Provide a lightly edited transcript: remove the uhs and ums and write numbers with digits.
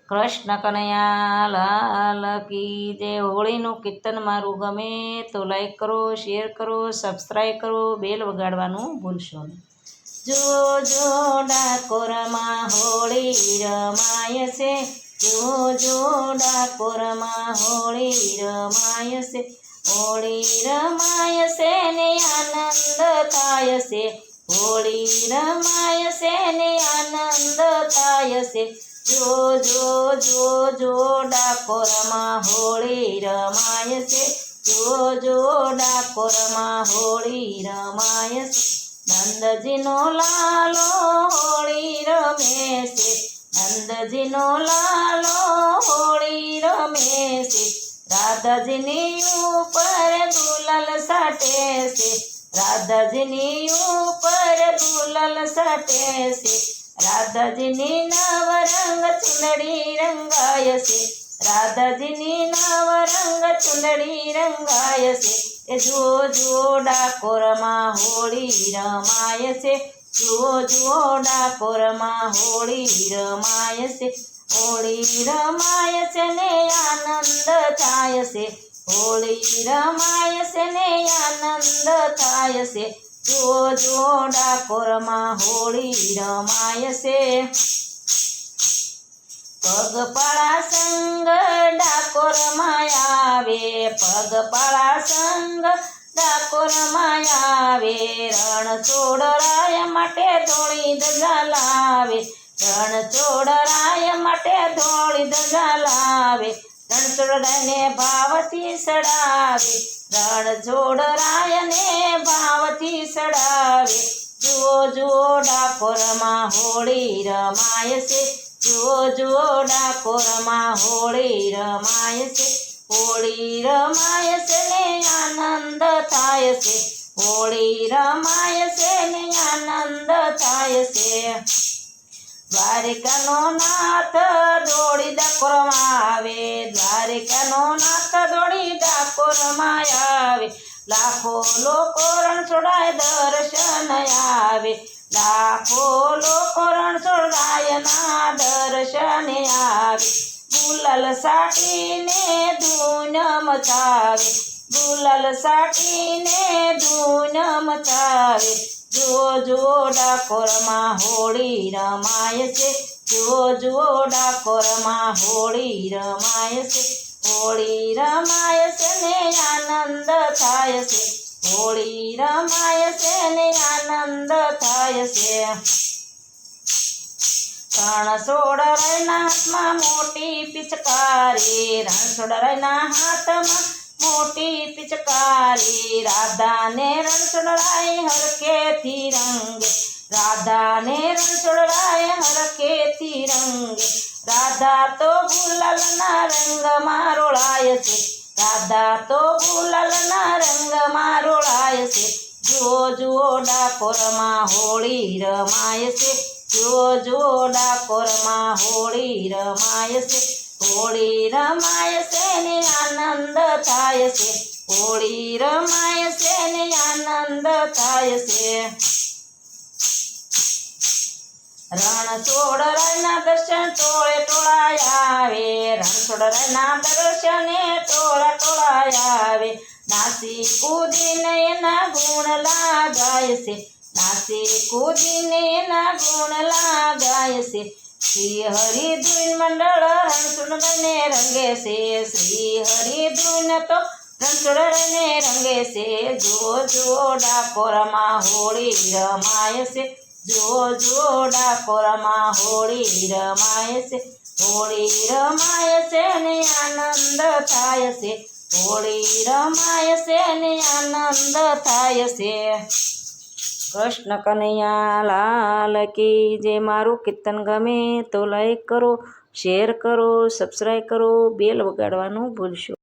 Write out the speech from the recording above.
કૃષ્ણ કનૈયા લાલ કી જય। હોળીનું કીર્તન મારું ગમે તો લાઈક કરો, શેર કરો, સબસ્ક્રાઈબ કરો, બેલ વગાડવાનું ભૂલશો નહીં। જો જો ડાકોરમાં હોળી રમાય છે, જો જો ડાકોરમાં હોળી રમાય છે, હોળી રમાય છે ને આનંદ થાય છે, હોળી રમાય છે ને આનંદ થાય છે। જો જો જો જો ડાકોરમાં હોળી રમાય છે, જો જો ડાકોરમાં હોળી રમાય છે। નંદજીનો લાલો હોળી રમે છે, નંદજીનો લાલો હોળી રમે છે, રાધાજીની ઉપર ગુલાલ સાટે છે, રાધાજીની ઉપર ગુલાલ સાટે છે, રાધાજીની નવરંગ ચુંદડી રંગાય છે, રાધાજીની નવરંગ ચુંદડી રંગાય છે। એ જુઓ જુઓ ડાકોરમાં હોળી રમાય છે, જુઓ જુઓ ડાકોરમાં હોળી રમાય છે, હોળી રમાય છે ને આનંદ થાય છે, હોળી રમાય છે ને આનંદ થાય છે। જુઓ જુઓ ડાકોરમાં હોળી રમાય છે। પગપાળા સંગ ડાકોરમાં આવે, પગપાળા સંગ ડાકોરમાં આવે, રણછોડરાય માટે ધોળી ધજા લાવે, રણછોડરાય માટે ધોળી ધજા લાવે, રણછોડરાયને ભાવથી સડાવે, રણછોડરાયને ભાવથી સડાવે। જુઓ જુઓ ડાકોરમાં હોળી રમાય છે, જુઓ જુઓ ડાકોરમાં હોળી રમાય છે, હોળી રમાય છે ને આનંદ થાય છે, હોળી રમાય છે ને આનંદ થાય છે। દ્વારિકાનો નાથ દોડી ડાકોરમાં આવે, દ્વારિકાનો નાથ દોડી ડાકોરમાં આવે, લાખો લોકો રણછોડાય દર્શન આવે, લાખો લોકો રણછોડાયના દર્શને આવે, ગુલાલ સાટીને ધૂન મચાવે, ગુલાલ સાટીને ધૂન મચાવે। જુઓ જુઓ ડાકોરમાં હોળી રમાય છે, જુઓ જુઓ ડાકોરમાં હોળી રમાય છે, હોળી રમાય છે ને આનંદ થાય છે, હોળી રમાય છે ને આનંદ થાય છે। રણછોડરાયના હાથમાં મોટી પિચકારી, રણછોડરાયના હાથમાં મોટી પિચકારી, રાધાને રણછોડરાય હરખેથી રંગે, રાધાને રણછોડરાય હરખેથી રંગે, રાધા તો ગુલાલના રંગમાં રોળાય છે, રાધા તો ગુલાલના રંગમાં રોળાય છે। જુઓ જુઓ ડાકોરમાં હોળી રમાય છે, જુઓ જુઓ ડાકોરમાં હોળી રમાય છે, હોળી રમાય છે ને આનંદ થાય છે, હોળી રમાય છે ને આનંદ થાય છે। રણછોડરાયના દર્શન ટોળે ટોળાય આવે, રણછોડરાયના દર્શને ટોળા ટોળાય આવે, નાસી કૂદીને એના ગુણ લાગાય છે, નાસી કૂદીને એના ગુણ લાગાય છે। શ્રી હરિ ધૂન મંડળ રણછોડરાયને રંગે છે, શ્રી હરિ ધૂન તો રણછોડરાયને રંગે છે। જુઓ જુઓ ડાકોરમાં હોળી રમાય છે, જુઓ જુઓ ડાકોરમાં હોળી રમાય છે, હોળી રમાય છે ને આનંદ થાય છે, હોળી રમાય છે ને આનંદ થાય છે। કૃષ્ણ કનૈયા લાલ કી જય। મારું કીર્તન ગમે તો લાઈક કરો, શેર કરો, સબસ્ક્રાઈબ કરો, બેલ વગાડવાનું ભૂલશો।